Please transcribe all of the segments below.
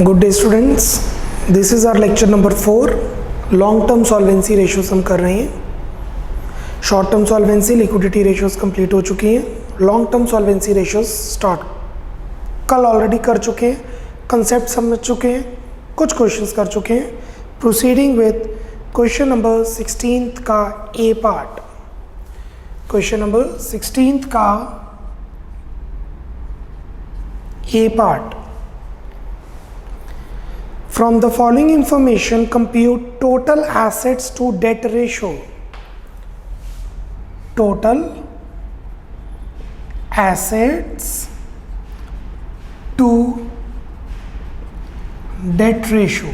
Good day students, this is our lecture number 4। Long term solvency ratios हम कर रहे हैं। Short term solvency liquidity ratios complete हो चुकी हैं। Long term solvency ratios start कल ऑलरेडी कर चुके हैं, कंसेप्ट समझ चुके हैं, कुछ क्वेश्चंस कर चुके हैं। प्रोसीडिंग विथ क्वेश्चन नंबर 16 का ए पार्ट। क्वेश्चन नंबर 16 का ए part. From the following information, compute total assets to debt ratio. Total assets to debt ratio.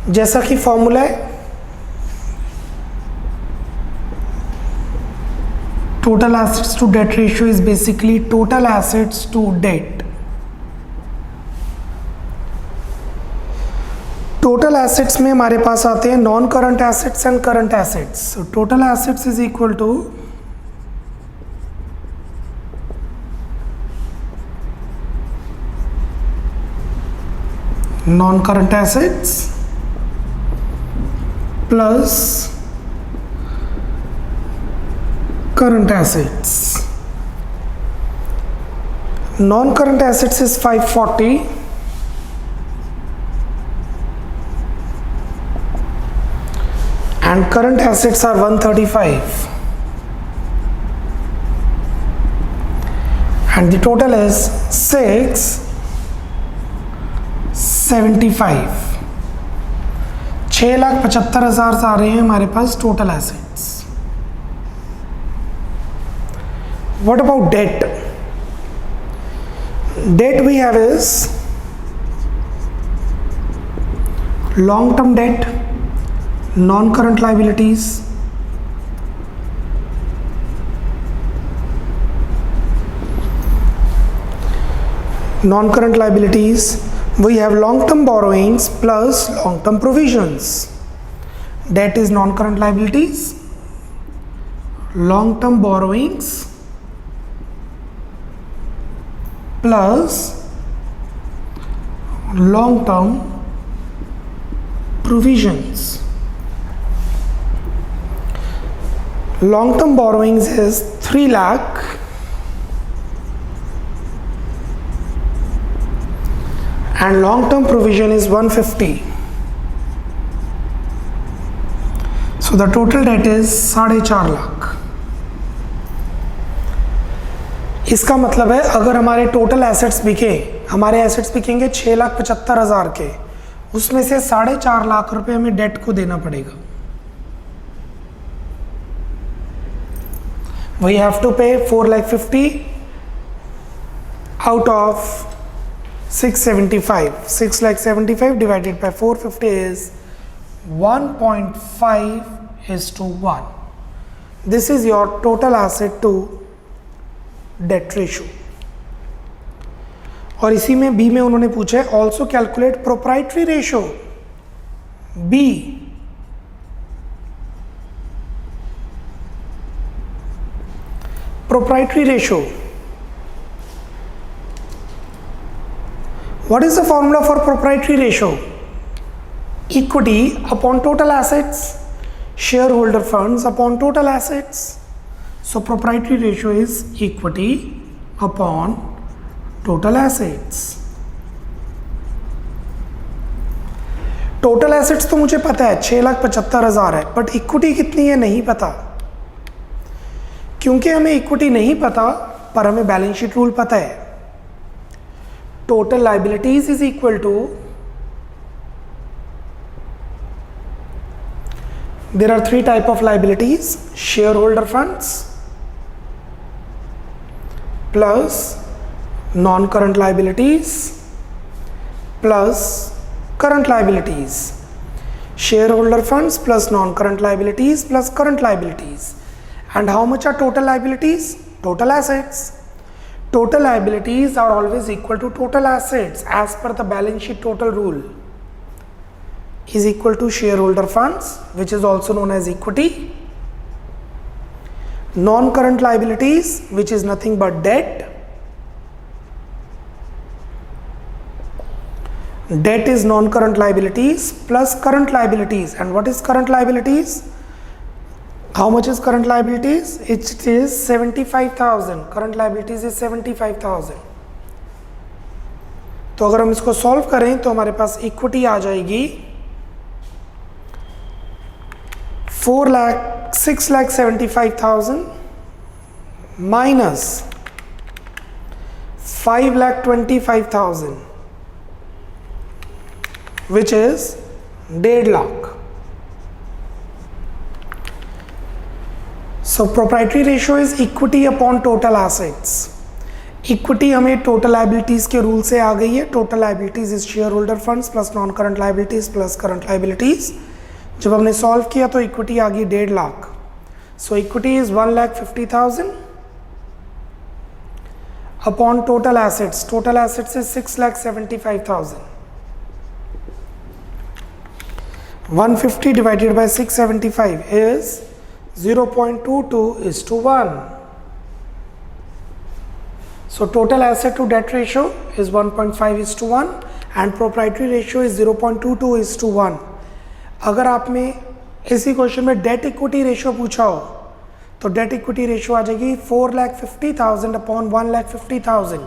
जैसा कि फॉर्मूला है, total assets to debt ratio is basically total assets to debt. Total assets में हमारे पास आते हैं non current assets and current assets. Total assets is equal to non current assets plus current assets. Non current assets is 540 and current assets are 135 and the total is 675। 6,75,000 आ रहे हैं हमारे पास total assets. What about debt? Debt we have is long term debt, non-current liabilities, non-current liabilities, we have long-term borrowings plus long-term provisions. Debt is non-current liabilities, long-term borrowings plus long-term provisions. Long term borrowings is 3 lakh and long term provision is 150. So the total debt is 4.5 lakh. इसका मतलब है अगर हमारे total assets बिके, हमारे assets बिकेंगे 6,75,000 के, उसमें से 4.5 लाख रुपए हमें डेट को देना पड़ेगा। We have to pay 4,50,000 out of 675. 6,75,000 divided by 450 is 1.5:1. This is your total asset to debt ratio. और इसी में बी में उन्होंने पूछा है also calculate proprietary ratio. B proprietary ratio. What is the formula for proprietary ratio? Equity upon total assets, shareholder funds upon total assets. So proprietary ratio is equity upon total assets. Total assets तो मुझे पता है 6,75,000 है, but equity कितनी है नहीं पता। क्योंकि हमें इक्विटी नहीं पता पर हमें बैलेंस शीट रूल पता है। Total liabilities is equal to, there are 3 type of liabilities, share holder funds plus non current liabilities plus current liabilities. Share holder funds plus non current liabilities plus current liabilities. And how much are total liabilities? Total assets. Total liabilities are always equal to total assets as per the balance sheet total rule is equal to shareholder funds, which is also known as equity, non-current liabilities, which is nothing but debt, debt is non-current liabilities plus current liabilities. And what is current liabilities? How much is current liabilities? It is 75,000. Current liabilities is 75,000. तो अगर हम इसको solve करें तो हमारे पास equity आ जाएगी 6,75,000 minus 5,25,000, which is 1.5 lakh. So proprietary ratio is equity upon total assets. Equity हमें total liabilities के रूल से आ गई है. Total liabilities is share holder funds plus non current liabilities plus current liabilities. जब हमने सॉल्व किया तो इक्विटी आ गई 1.5 lakh. So equity is 1,50,000 upon total assets. Total assets is 6,75,000. 150 divided by 675 is 0.22:1. So total asset to debt ratio is 1.5:1 and proprietary ratio is 0.22:1. अगर आपने इसी question में डेट इक्विटी रेशियो पूछा हो तो डेट इक्विटी रेशियो आ जाएगी 4,50,000 अपॉन 1,50,000.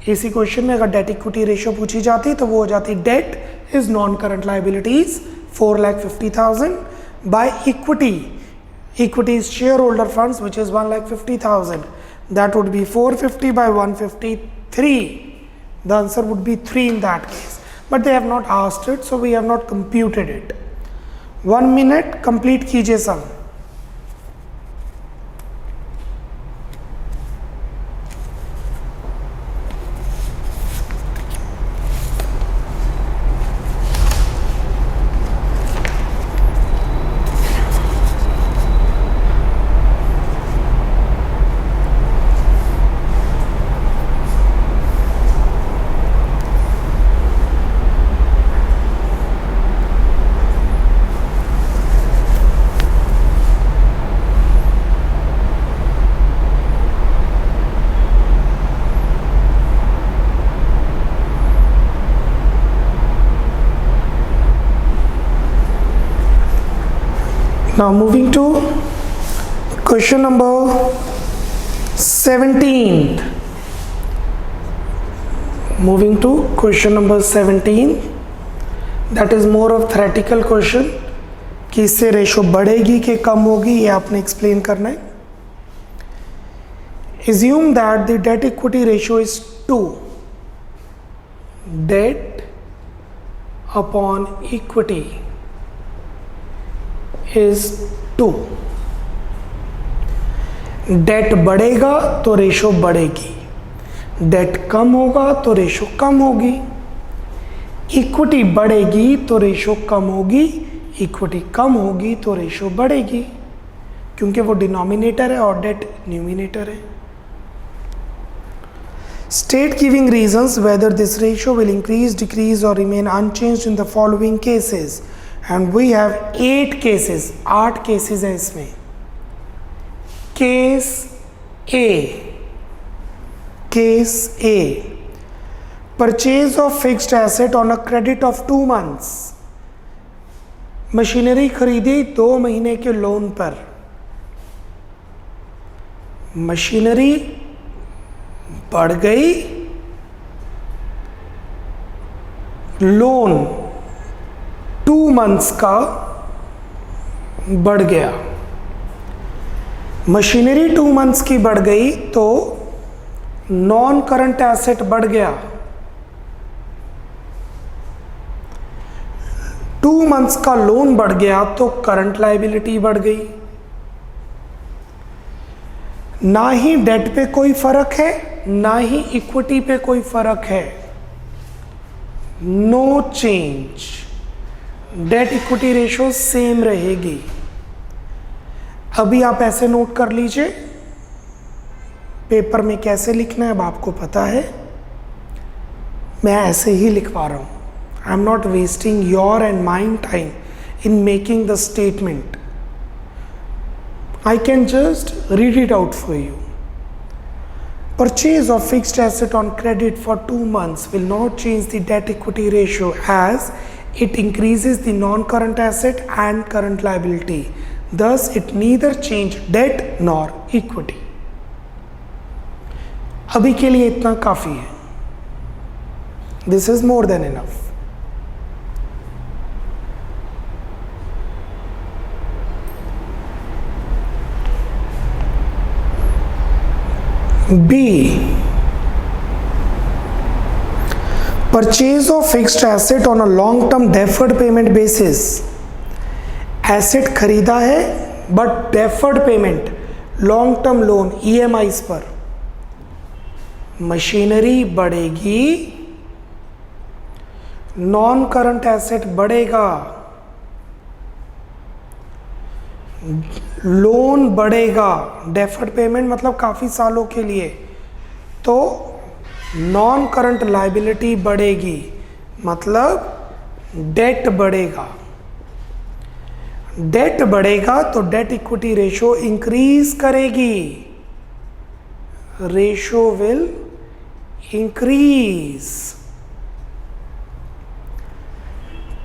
इसी question में अगर डेट इक्विटी रेशियो पूछी जाती तो वो हो जाती debt is non current liabilities 4,50,000 by equity. Equity is share holder funds which is 1,50,000. That would be 450 by 153. The answer would be 3 in that case. But they have not asked it, so we have not computed it. 1 minute, complete कीजिए sum. Now moving to question number 17. Moving to question number 17. That is more of theoretical question कि इससे ratio बढ़ेगी कि कम होगी ये आपने explain करना है. Assume that the debt equity ratio is 2. Debt upon equity is 2. Date बढ़ेगा तो रेशो बढ़ेगी, डेट कम होगा तो रेशो कम होगी. इक्विटी बढ़ेगी तो रेशो कम होगी, इक्विटी कम होगी तो रेशो बढ़ेगी, क्योंकि वो डिनोमिनेटर है और डेट न्यूमिनेटर है. State giving reasons whether this ratio will increase, decrease or remain unchanged in the following cases. And we have 8 cases. 8 cases हैं इसमें. Case A. Case A. Purchase of fixed asset on a credit of 2 months. Machinery खरीदी 2 महीने के loan पर. Machinery बढ़ गई, loan 2 months का बढ़ गया. मशीनरी 2 मंथ्स की बढ़ गई तो नॉन करंट एसेट बढ़ गया. 2 मंथ्स का लोन बढ़ गया तो करंट लायबिलिटी बढ़ गई. ना ही डेट पे कोई फर्क है, ना ही इक्विटी पे कोई फर्क है. No change. Debt equity ratio same रहेगी. अभी आप ऐसे नोट कर लीजिए, पेपर में कैसे लिखना है अब आपको पता है. मैं ऐसे ही लिखवा रहा हूं. I am not wasting your and mind time in making the statement. I can just read it out for you. purchase of fixed asset on credit for 2 months will not change the debt equity ratio as it increases the non-current asset and current liability. Thus, it neither change debt nor equity. अभी के लिए इतना काफी है. This is more than enough. B. Purchase of fixed asset on a long-term deferred payment basis. Asset खरीदा है but deferred payment, long-term loan EMIs पर. Machinery बढ़ेगी, non-current asset बढ़ेगा, लोन बढ़ेगा. डेफर्ड पेमेंट मतलब काफ़ी सालों के लिए, तो नॉन करंट लाइबिलिटी बढ़ेगी मतलब डेट बढ़ेगा. डेट बढ़ेगा तो डेट इक्विटी रेशो इंक्रीज करेगी. Ratio will increase.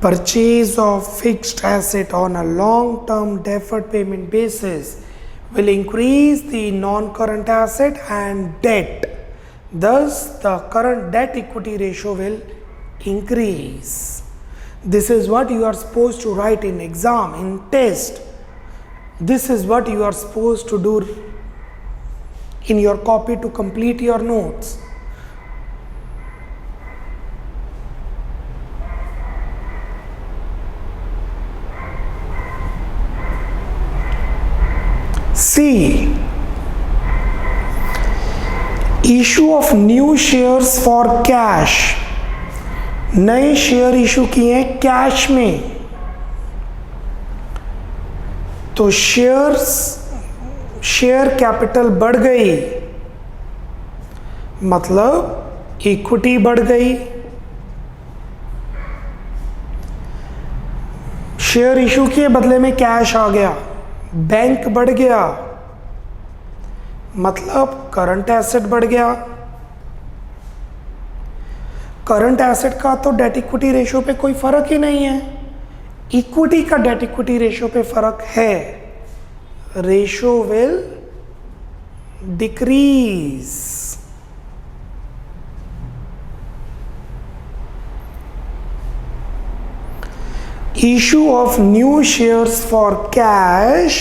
Purchase of fixed asset on a long-term deferred payment basis will increase the non-current asset and debt. Thus, the current debt equity ratio will increase. This is what you are supposed to write in exam, in test. This is what you are supposed to do in your copy to complete your notes. C. Issue of new shares for cash. नए share issue किए cash में, तो share capital बढ़ गई मतलब equity बढ़ गई. Share issue किए बदले में कैश आ गया, बैंक बढ़ गया मतलब करंट एसेट बढ़ गया. करंट एसेट का तो डेट इक्विटी रेशियो पे कोई फर्क ही नहीं है, इक्विटी का डेट इक्विटी रेशियो पे फर्क है. Ratio will decrease. Issue of new shares for cash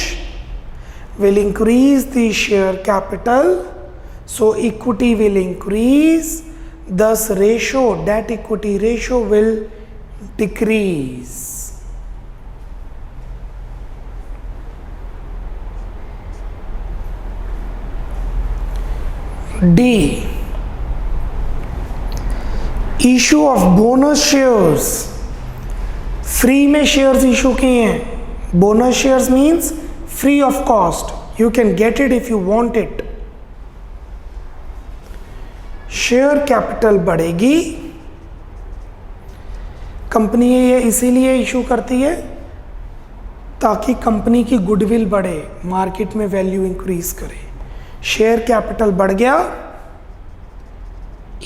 will increase the share capital, so equity will increase. Thus, debt equity ratio will decrease. D. Issue of bonus shares. Free में shares issue किए हैं. Bonus shares means free of cost, you can get it if you want it. Share capital बढ़ेगी. Company ये इसीलिए issue करती है ताकि company की गुडविल बढ़े, मार्केट में वैल्यू इंक्रीज करे. शेयर कैपिटल बढ़ गया,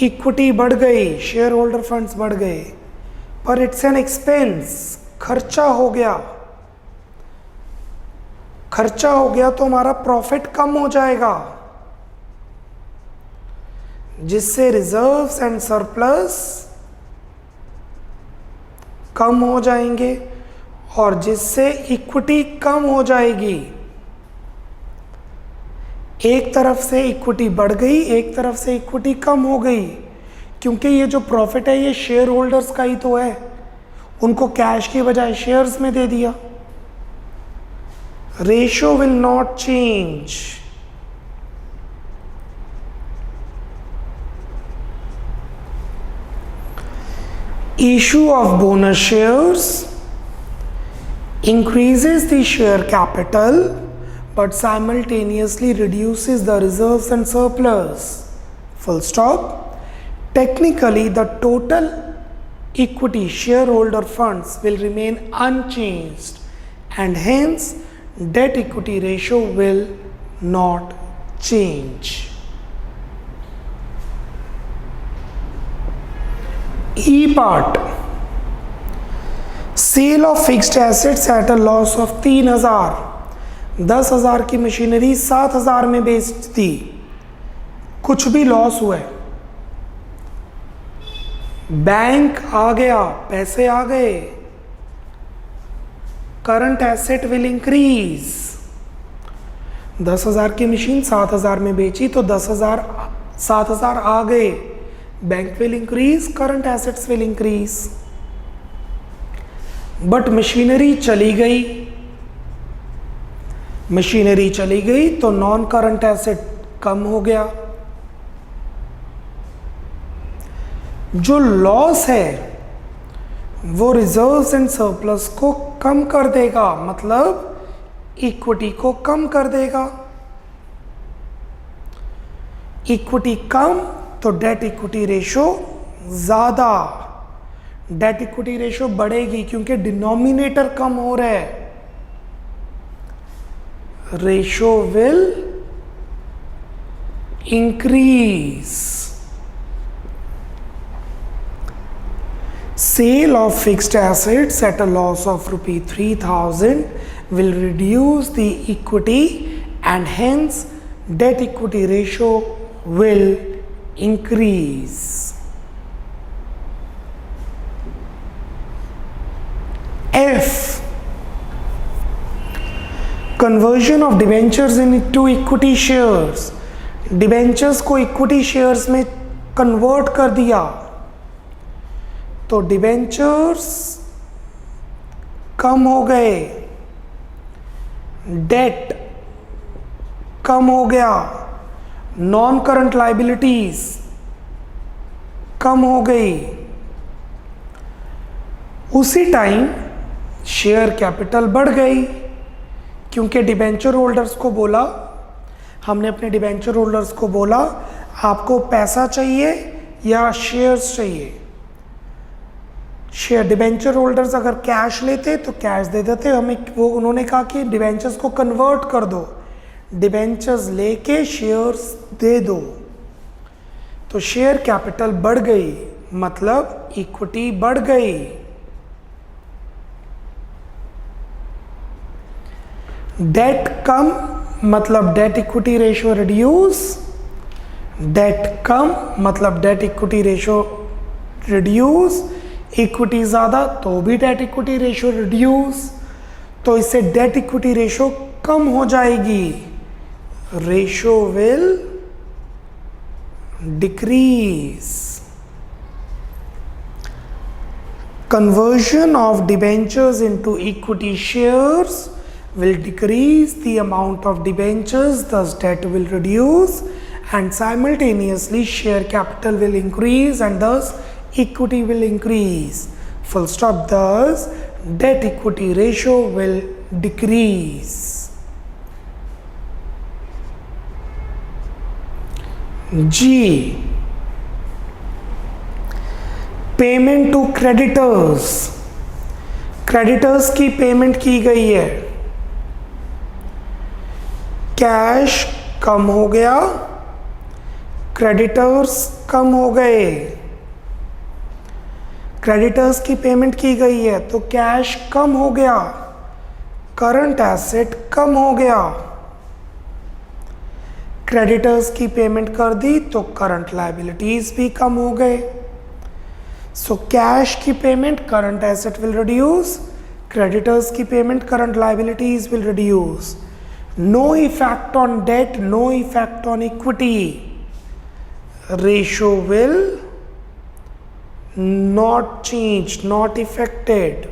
इक्विटी बढ़ गई, शेयर होल्डर फंड्स बढ़ गए, पर इट्स एन एक्सपेंस, खर्चा हो गया. खर्चा हो गया तो हमारा प्रॉफिट कम हो जाएगा, जिससे रिजर्व्स एंड सरप्लस कम हो जाएंगे और जिससे इक्विटी कम हो जाएगी. एक तरफ से इक्विटी बढ़ गई, एक तरफ से इक्विटी कम हो गई, क्योंकि ये जो प्रॉफिट है ये शेयर होल्डर्स का ही तो है. उनको कैश की बजाय शेयर्स में दे दिया. Ratio will not change. Issue of bonus shares increases the share capital but simultaneously reduces the reserves and surplus. Full stop. Technically, the total equity shareholder funds will remain unchanged and hence debt equity ratio will not change. E part, sale of fixed assets at a loss of 3000, 10,000 की machinery 7,000 में बेच दी, कुछ भी loss हुआ है, bank आ गया, पैसे आ गए, करंट एसेट विल इंक्रीज। 10,000 की मशीन 7,000 में बेची तो 7,000 आ गए, bank will increase, current assets will increase. But machinery चली गई तो नॉन करंट एसेट कम हो गया। जो लॉस है वो रिजर्व्स एंड सरप्लस को कम कर देगा, मतलब इक्विटी को कम कर देगा। इक्विटी कम तो डेट इक्विटी रेशो ज्यादा, डेट इक्विटी रेशो बढ़ेगी क्योंकि डिनोमिनेटर कम हो रहा है। Ratio will increase. Sale of fixed assets at a loss of ₹3,000 will reduce the equity and hence debt equity ratio will increase. F, conversion of debentures into equity shares. Debentures को equity shares में convert कर दिया तो debentures कम हो गए, date कम हो गया, non current liabilities कम हो गई। उसी टाइम शेयर कैपिटल बढ़ गई क्योंकि डिबेंचर होल्डर्स को बोला, हमने अपने डिबेंचर होल्डर्स को बोला आपको पैसा चाहिए या शेयर्स चाहिए। शेयर डिबेंचर होल्डर्स अगर कैश लेते तो कैश दे देते, हमें वो उन्होंने कहा कि डिबेंचर्स को कन्वर्ट कर दो, डिबेंचर्स लेके शेयर्स दे दो, तो शेयर कैपिटल बढ़ गई, मतलब इक्विटी बढ़ गई। डेट कम मतलब debt equity ratio reduce, debt कम मतलब debt equity ratio reduce, equity ज़्यादा तो भी डेट इक्विटी रेशियो रिड्यूस, तो इससे डेट इक्विटी रेशियो कम हो जाएगी, ratio will decrease. Conversion of debentures into equity shares will decrease the amount of debentures, thus debt will reduce, and simultaneously share capital will increase and thus equity will increase. Full stop. Thus debt equity ratio will decrease. G, payment to creditors. Creditors की payment की गई है, cash कम हो गया, creditors कम हो गए। Creditors की payment की गई है तो कैश कम हो गया, करंट एसेट कम हो गया। क्रेडिटर्स की पेमेंट कर दी तो करंट लायबिलिटीज भी कम हो गए। So cash की payment current asset will reduce, creditors की payment current liabilities will reduce. No effect on debt, no effect on equity. Ratio will not change, not affected.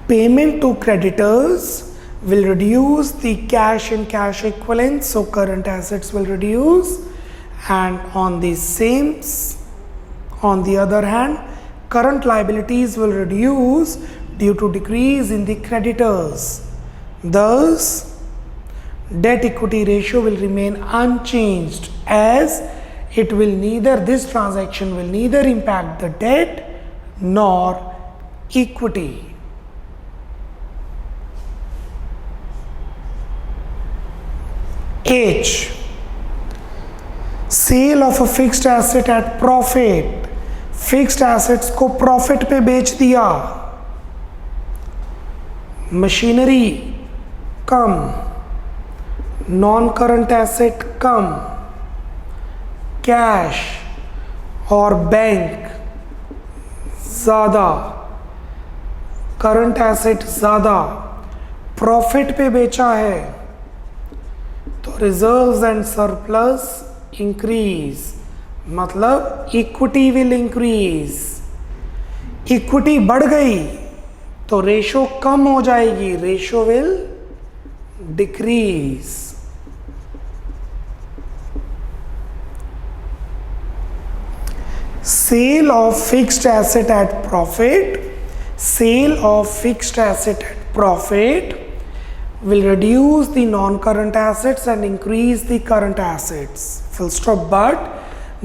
Payment to creditors will reduce the cash and cash equivalents, so current assets will reduce. And on the other hand, current liabilities will reduce due to decrease in the creditors. Thus, debt equity ratio will remain unchanged, as this transaction will neither impact the debt nor equity. H, sale of a fixed asset at profit, fixed assets को profit पे बेच दिया। Machinery कम, non current asset कम, cash और bank ज़्यादा, current asset ज़्यादा, profit पे बेचा है, तो रिजर्व्स एंड सरप्लस इंक्रीज, मतलब इक्विटी विल इंक्रीज। इक्विटी बढ़ गई तो रेशो कम हो जाएगी, ratio will decrease. Sale of fixed asset at profit, sale of fixed asset at profit will reduce the non-current assets and increase the current assets, full stop. But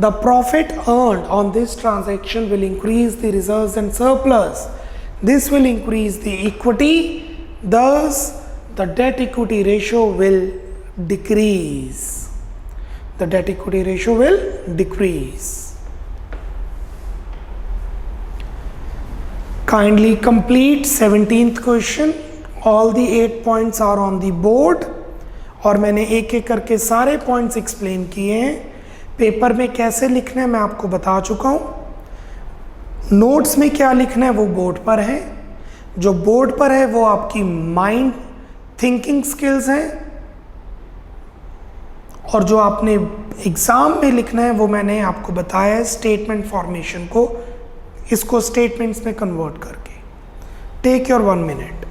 the profit earned on this transaction will increase the reserves and surplus. This will increase the equity, thus the debt equity ratio will decrease. The debt equity ratio will decrease. Kindly complete 17th question. All the 8 points are on the board. और मैंने एक एक करके सारे points explain किए हैं। Paper में कैसे लिखना है मैं आपको बता चुका हूँ। नोट्स में क्या लिखना है वो बोर्ड पर है। जो बोर्ड पर है वो आपकी माइंड थिंकिंग स्किल्स हैं, और जो आपने एग्ज़ाम में लिखना है वो मैंने आपको बताया है स्टेटमेंट फॉर्मेशन को, इसको स्टेटमेंट्स में कन्वर्ट करके। टेक योर 1 मिनट।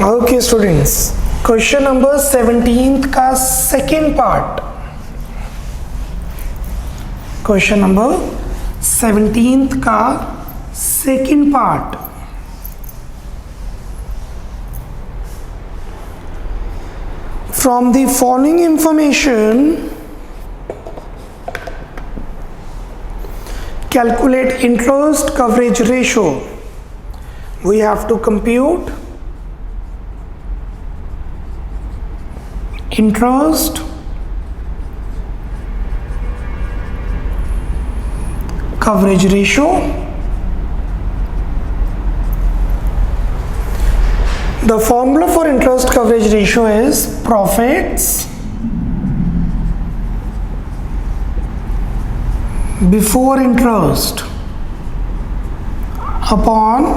ओके स्टूडेंट्स, क्वेश्चन नंबर 17 का सेकेंड पार्ट, क्वेश्चन नंबर 17 का second part. From the following information calculate interest coverage ratio. We have to compute interest coverage ratio. The formula for interest coverage ratio is profits before interest upon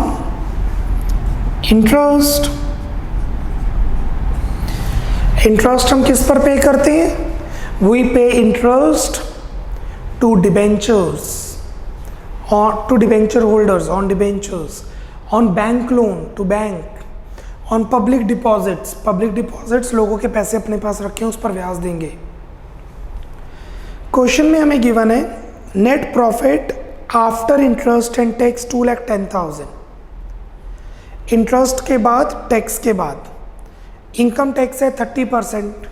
interest। Interest हम किस पर pay करते हैं? We pay interest to debentures, to debenture holders on debentures, on bank loan to bank, on public deposits, public deposits लोगों के पैसे अपने पास रखे हैं उस पर ब्याज देंगे। क्वेश्चन में हमें गिवन है net profit after interest and tax 2,10,000, interest के बाद टैक्स के बाद। इनकम टैक्स है 30%,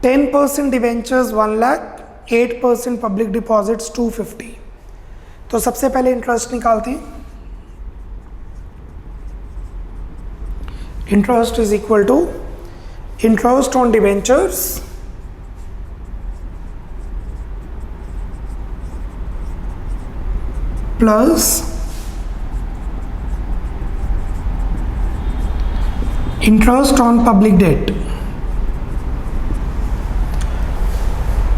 10% डिवेंचर्स 1 लाख, 8% पब्लिक डिपॉजिट्स 250। तो सबसे पहले इंटरेस्ट निकालते हैं। Interest is equal to interest on debentures plus interest on public debt,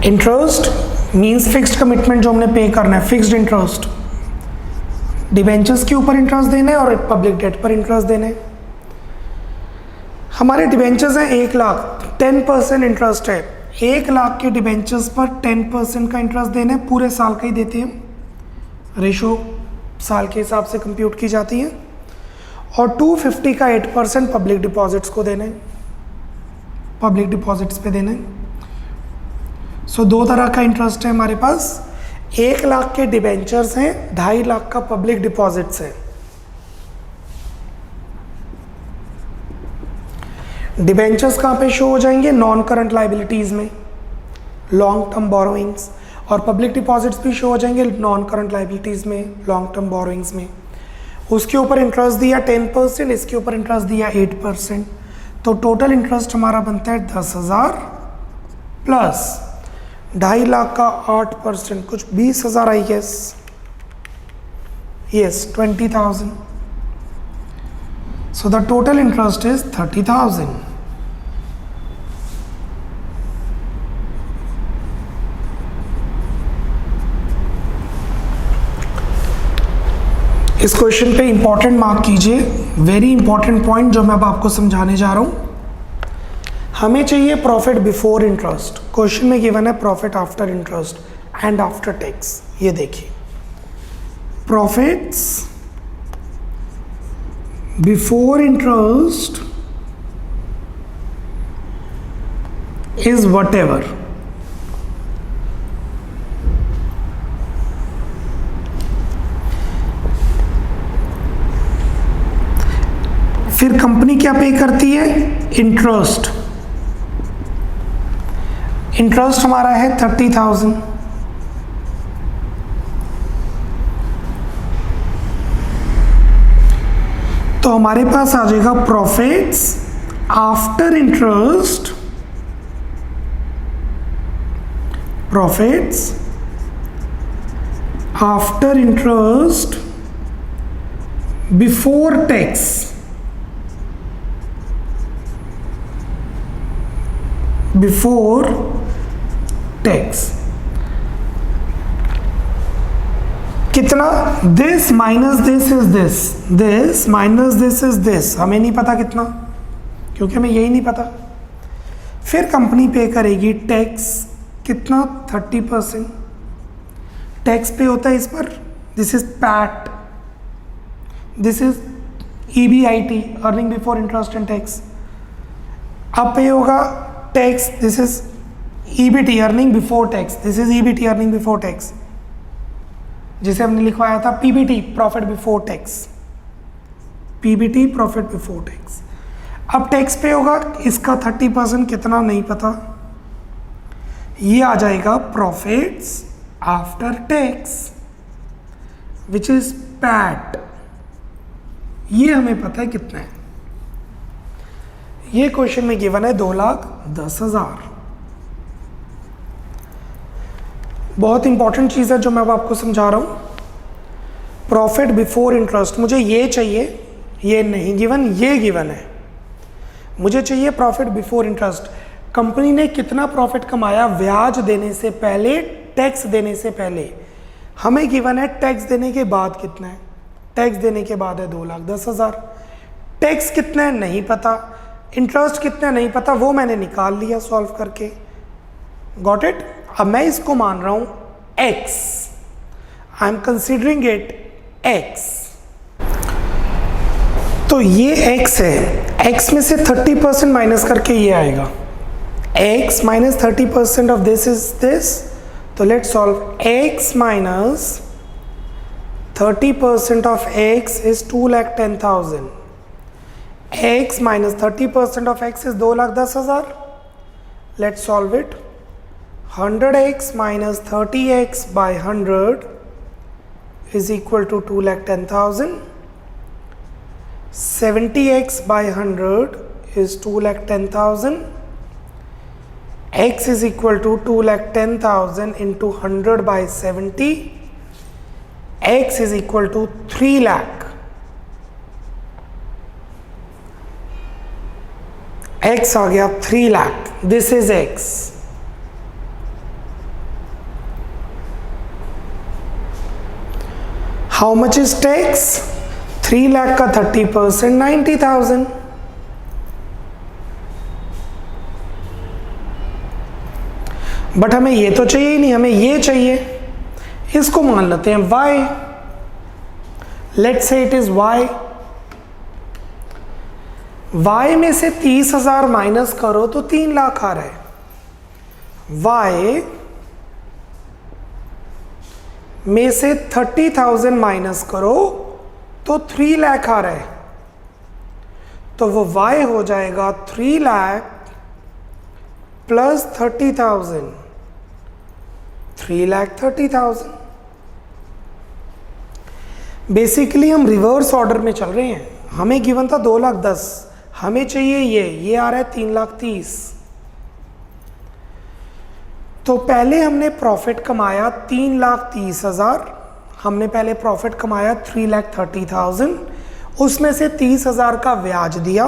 interest means fixed commitment जो हमने पे करना है, फिक्स्ड इंटरेस्ट, डिबेंचर्स के ऊपर इंटरेस्ट देना है और पब्लिक डेट पर इंटरेस्ट देना है। हमारे डिबेंचर्स हैं 1 लाख, 10% इंटरेस्ट है, 1 लाख के डिबेंचर्स पर 10% का इंटरेस्ट देना है, पूरे साल का ही देते हैं, रेशो साल के हिसाब से कंप्यूट की जाती है, और 250 का 8% पब्लिक डिपॉजिट्स को देना है, पब्लिक डिपॉजिट्स पे देना है। सो 2 तरह का इंटरेस्ट है हमारे पास, 1 लाख के डिबेंचर्स हैं, 2.5 लाख का पब्लिक डिपॉजिट्स है। डिबेंचर्स कहाँ पे शो हो जाएंगे? नॉन करंट लाइबिलिटीज में, लॉन्ग टर्म बोरोइंग्स, और पब्लिक डिपॉजिट्स भी शो हो जाएंगे नॉन करंट लाइबिलिटीज में, लॉन्ग टर्म बोरोइंग्स में। उसके ऊपर इंटरेस्ट दिया 10%, इसके ऊपर इंटरेस्ट दिया 8%, तो टोटल इंटरेस्ट हमारा बनता है 10,000 प्लस 2.5 लाख का 8%, कुछ 20,000 I guess, yes 20,000। So the total interest is 30,000. इस क्वेश्चन पे इंपॉर्टेंट मार्क कीजिए, वेरी इंपॉर्टेंट पॉइंट जो मैं अब आपको समझाने जा रहा हूं। हमें चाहिए प्रॉफिट बिफोर इंटरेस्ट, क्वेश्चन में गिवन है profit after interest and after tax. ये देखिए, profits before interest is whatever, फिर कंपनी क्या पे करती है? इंटरेस्ट, इंटरेस्ट हमारा है 30,000, तो हमारे पास आ जाएगा profits after interest, profits after interest before tax, before tax कितना? This minus this is this, this minus this is this, हमें नहीं पता कितना, क्योंकि हमें यही नहीं पता। फिर कंपनी पे करेगी टैक्स, कितना? 30%। टैक्स पे होता है इस पर, this is PAT, this is EBIT, earning before interest and tax. अब पे होगा tax, this is EBT, earning before tax, this is EBT, earning before tax, जिसे हमने लिखवाया था PBT, profit before tax, PBT profit before tax. अब tax पे होगा इसका 30%, कितना नहीं पता, ये आ जाएगा profits after tax which is PAT, ये हमें पता है कितना है। ये क्वेश्चन में गिवन है 2,10,000। बहुत इंपॉर्टेंट चीज़ है जो मैं अब आपको समझा रहा हूँ, प्रॉफिट बिफोर इंटरेस्ट। मुझे ये चाहिए, ये नहीं गिवन, ये गिवन है, मुझे चाहिए प्रॉफिट बिफोर इंटरेस्ट। कंपनी ने कितना प्रॉफिट कमाया ब्याज देने से पहले, टैक्स देने से पहले। हमें गिवन है टैक्स देने के बाद कितना है, टैक्स देने के बाद है 2,10,000। टैक्स कितना है नहीं पता, इंटरेस्ट कितना है नहीं पता, वो मैंने निकाल लिया सॉल्व करके, गॉट इट। अब मैं इसको मान रहा हूं x, I am considering it x, तो ये x है, x में से 30% माइनस करके ये आएगा, x minus 30% of this is this, तो let's solve x minus 30% of x is 2,10,000, x minus 30% of x is 2,10,000, let's solve it. 100x minus 30x by 100 is equal to 2,10,000. 70x by 100 is 2,10,000. X is equal to 2,10,000 into 100 by 70. X is equal to 3 lakh. x आ गया 3 lakh, this is x। How much is tax? 3 lakh का 30% 90,000। But हमें ये तो चाहिए ही नहीं, हमें ये चाहिए। इसको मान लेते हैं y, let's say it is y। y में से 30,000 माइनस करो तो 3 लाख आ रहा है। y में से 30,000 माइनस करो तो 3 लाख आ रहा है, तो वो y हो जाएगा 3 लाख प्लस 30,000, 3,30,000। बेसिकली हम रिवर्स ऑर्डर में चल रहे हैं। हमें गिवन था 2,10,000, हमें चाहिए ये आ रहा है 3,30,000। तो पहले हमने प्रॉफिट कमाया 3,30,000, हमने पहले प्रॉफिट कमाया 3,30,000, उसमें से 30,000 का ब्याज दिया।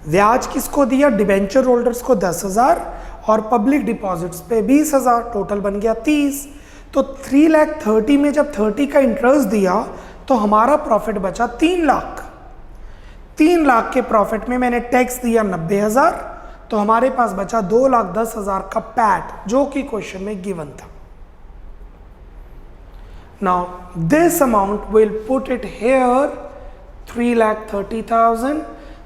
ब्याज किसको दिया? डिबेंचर होल्डर्स को 10,000 और पब्लिक डिपॉजिट्स पे 20,000, टोटल बन गया 30। तो 3,30,000 में जब 30 का इंटरेस्ट दिया तो हमारा प्रॉफिट बचा 3 लाख। 3 लाख के प्रॉफिट में मैंने टैक्स दिया 90,000, तो हमारे पास बचा 2,10,000 का पैट, जो कि क्वेश्चन में गिवन था। Now this amount will put it here 3,30,000।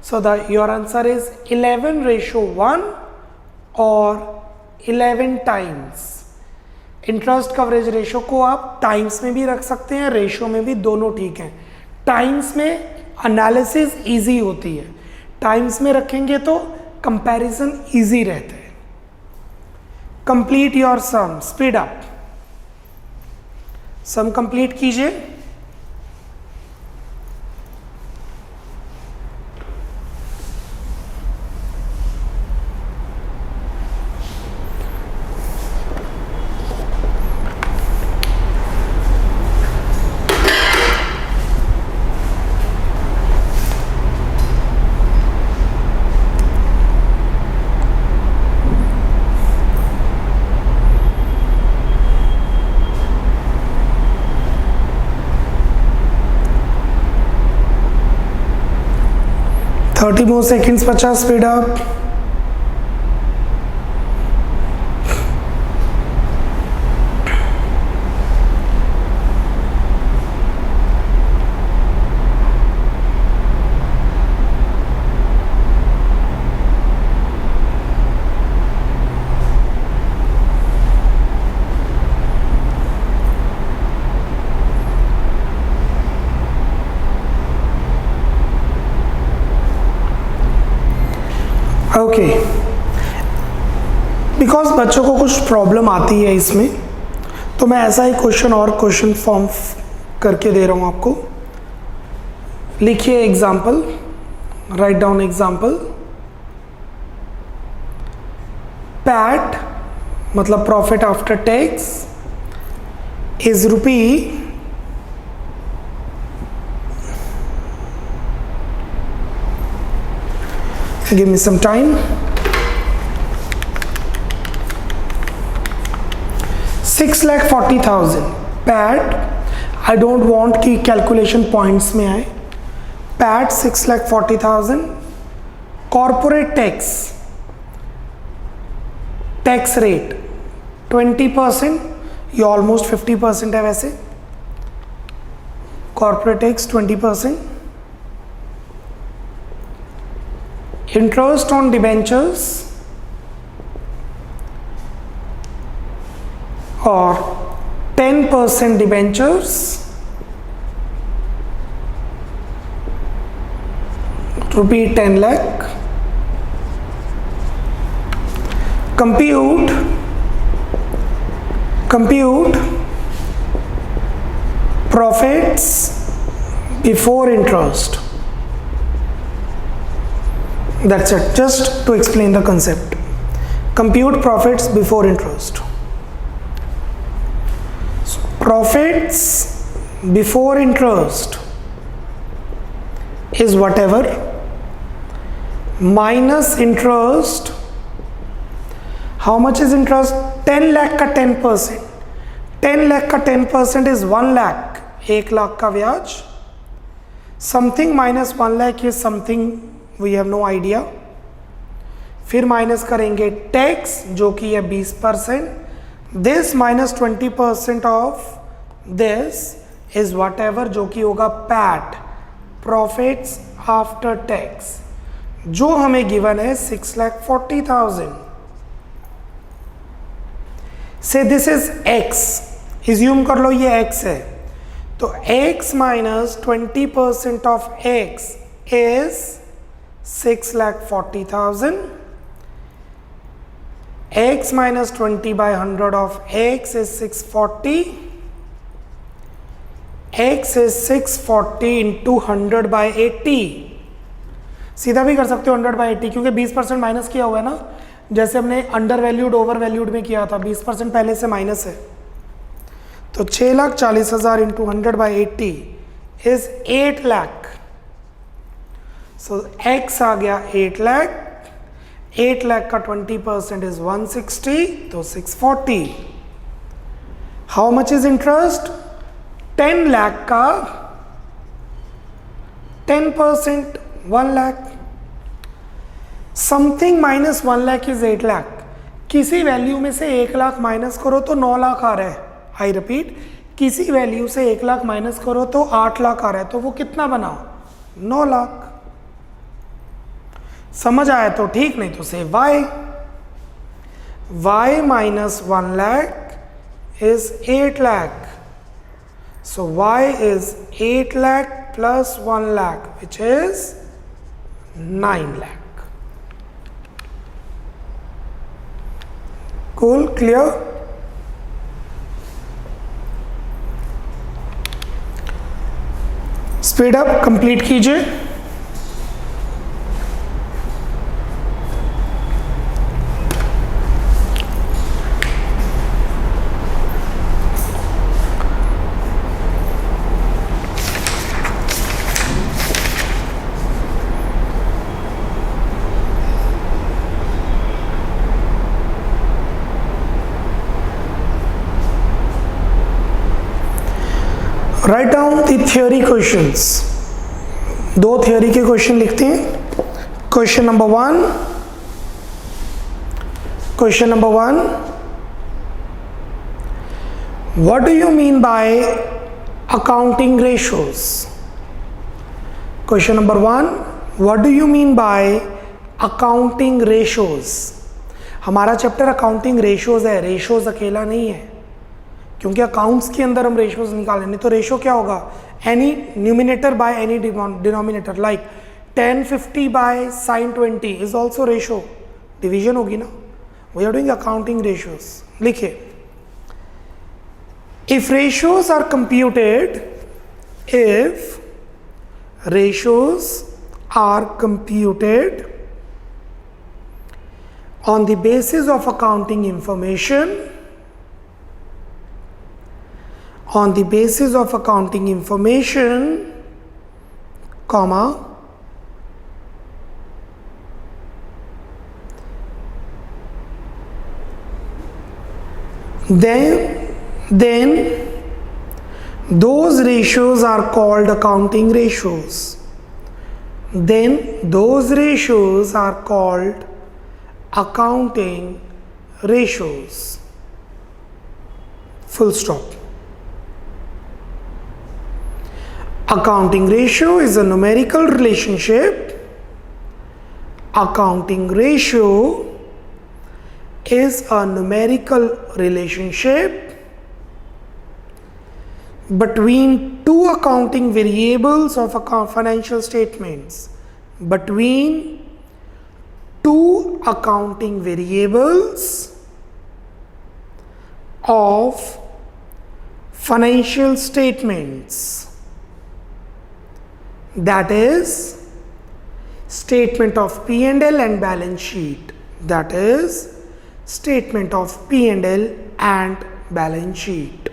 So your answer is 11:1 और 11 टाइम्स। इंटरेस्ट कवरेज रेशो को आप टाइम्स में भी रख सकते हैं, रेशो में भी, दोनों ठीक है। टाइम्स में एनालिसिस इजी होती है, टाइम्स में रखेंगे तो कंपैरिजन इजी रहता है। Complete your sum, speed up, sum complete कीजिए। थर्टी मोर सेकेंड्स बचा, स्पीड अप। ओके, बिकॉज बच्चों को कुछ प्रॉब्लम आती है इसमें, तो मैं ऐसा ही क्वेश्चन और क्वेश्चन फॉर्म करके दे रहा हूँ आपको। लिखिए example, write down example. PAT मतलब profit after tax is rupee give me some time, 6,40,000 PAT. I don't want कि कैलकुलेशन पॉइंट्स में आए। PAT 6,40,000। Corporate tax, tax rate 20%, ये ऑलमोस्ट 50% है वैसे। Corporate tax 20%। Interest on debentures or 10% debentures, rupee 10 lakh. Compute profits before interest. That's it, just to explain the concept. Compute profits before interest. So, profits before interest is whatever minus interest. How much is interest? 10 lakh का 10%. 10 लाख का 10% is 1 lakh. 1 lakh का ब्याज. Something minus 1 lakh is something we have no idea. फिर minus करेंगे tax जो कि है 20%. This minus 20% of this is whatever जो कि होगा पैट, प्रॉफिट्स आफ्टर टैक्स, जो हमें गिवन है 6,40,000. से दिस इज x. इज्यूम कर लो ये x है, तो x minus 20% of x is 6,40,000. x minus 20 by 100 of x is 640. x is 640 into 100 by 80. सीधा भी कर सकते हो 100 by 80, क्योंकि 20% माइनस किया हुआ है ना, जैसे हमने अंडर वैल्यूड ओवर वैल्यूड में किया था. 20% पहले से माइनस है, तो 6,40,000 into 100 by 80 is 8 lakh. So x आ गया 8 लाख. 8 लाख का 20% इज 160, तो 640. How much is interest? 10 lakh का 10% 1 lakh. Something minus 1 lakh is 8 lakh. किसी वैल्यू में से 1 लाख माइनस करो तो 9 लाख आ रहा है. आई रिपीट, किसी वैल्यू से 1 लाख माइनस करो तो 8 लाख आ रहा है, तो वो कितना बना? 9 लाख. समझ आया तो ठीक, नहीं तो से y minus 1 lakh is 8 lakh. So y is 8 lakh plus 1 lakh which is 9 lakh. Cool, clear? Speed up complete कीजिए. Write down the theory questions. 2 theory के क्वेश्चन लिखते हैं. Question number 1. Question number 1, what do you mean by accounting ratios? Question number 1, what do you mean by accounting ratios? हमारा chapter accounting ratios है, ratios अकेला नहीं है, क्योंकि accounts के अंदर हम रेशियोज निकालेंगे. तो रेशियो क्या होगा? Any numerator by any denominator, like 1050 by sin 20 is also ratio. Division होगी ना. We are doing accounting ratios. लिखिए, if ratios are computed, if ratios are computed on the basis of accounting information, on the basis of accounting information, comma, then those ratios are called accounting ratios. Then those ratios are called accounting ratios. Full stop. Accounting ratio is a numerical relationship. Accounting ratio is a numerical relationship between two accounting variables of financial statements. Between two accounting variables of financial statements. That is statement of P&L and balance sheet. That is statement of P&L and balance sheet.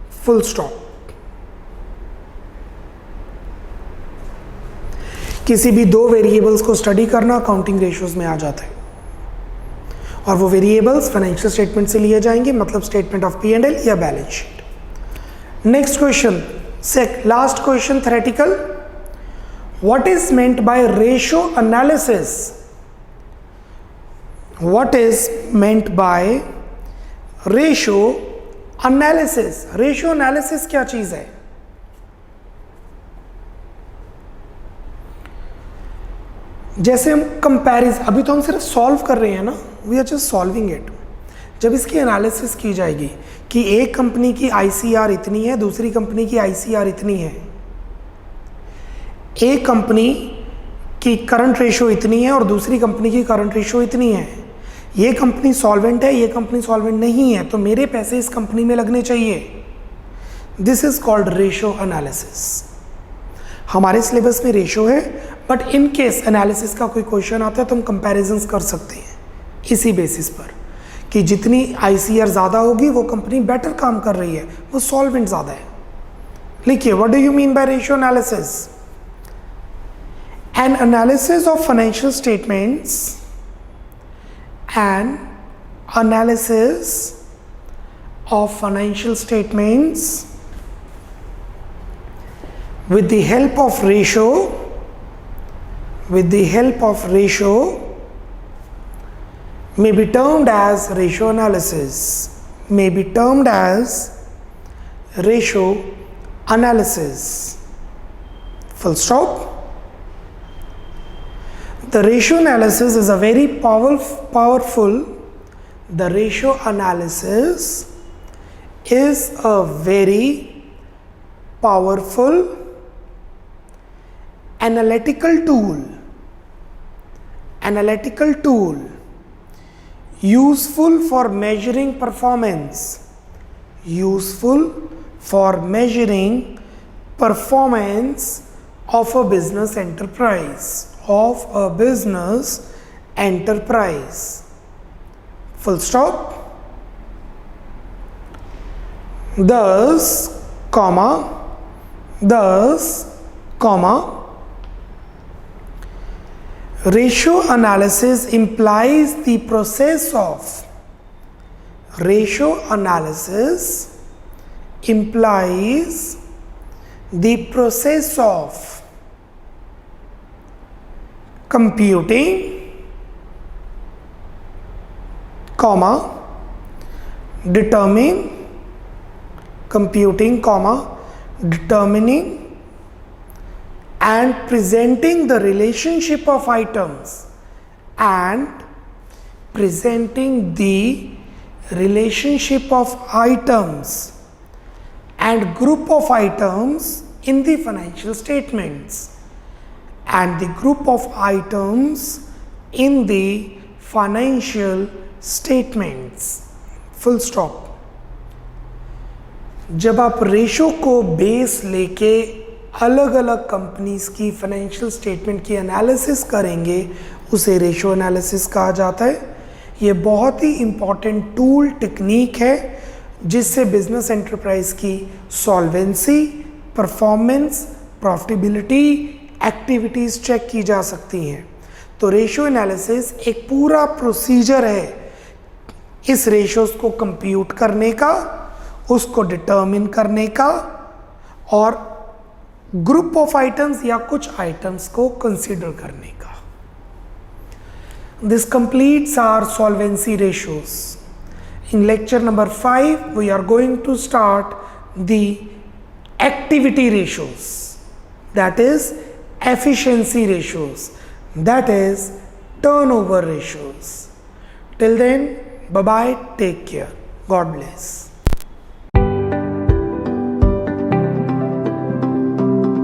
Full stop. किसी भी दो variables को study करना accounting ratios में आ जाता है, और वो वेरिएबल्स फाइनेंशियल स्टेटमेंट से लिए जाएंगे, मतलब स्टेटमेंट ऑफ P&L या balance sheet. Next question, last question theoretical, what is meant by ratio analysis? What is meant by ratio analysis? Ratio analysis क्या चीज है? जैसे हम कंपैरिजन, अभी तो हम सिर्फ सॉल्व कर रहे हैं ना, we are just solving it. जब इसकी एनालिसिस की जाएगी कि एक कंपनी की ICR इतनी है, दूसरी कंपनी की ICR इतनी है, एक कंपनी की करंट रेशियो इतनी है और दूसरी कंपनी की करंट रेशियो इतनी है, ये कंपनी सॉल्वेंट है, ये कंपनी सॉल्वेंट नहीं है, तो मेरे पैसे इस कंपनी में लगने चाहिए। This is called ratio analysis. हमारे सिलेबस में रेशियो है, बट इन केस एनालिसिस का कोई क्वेश्चन आता है तो हम कंपैरिजंस कर सकते हैं इसी बेसिस पर कि जितनी ICR ज़्यादा होगी वो कंपनी बेटर काम कर रही है, वो सॉल्वेंट ज़्यादा है। लिखिए, what do you mean bye ratio analysis? N analysis of financial statements, N analysis of financial statements with the help of ratio may be termed as ratio analysis, full stop. The ratio analysis is a very powerful the ratio analysis is a very powerful analytical tool useful for measuring performance of a business enterprise, full stop. Thus, ratio analysis implies the process of computing, determining and presenting the relationship of items and group of items in the financial statements and the group of items in the financial statements, full stop. जब आप ratio को base लेके अलग अलग companies की financial statement की analysis करेंगे, उसे रेशो एनालिसिस कहा जाता है। ये बहुत ही इम्पॉर्टेंट टूल टेक्निक है जिससे बिजनेस एंटरप्राइज की solvency, performance, profitability, activities check की जा सकती हैं। तो रेशो एनालिसिस एक पूरा प्रोसीजर है इस रेशोज को कंप्यूट करने का, उसको डिटर्मिन करने का और ग्रुप ऑफ आइटम्स या कुछ आइटम्स को कंसीडर करने का। This completes our solvency ratios. In lecture number 5 we are going to start the activity ratios, that is efficiency ratios, that is turnover ratios. Till then, bye bye, take care, God bless.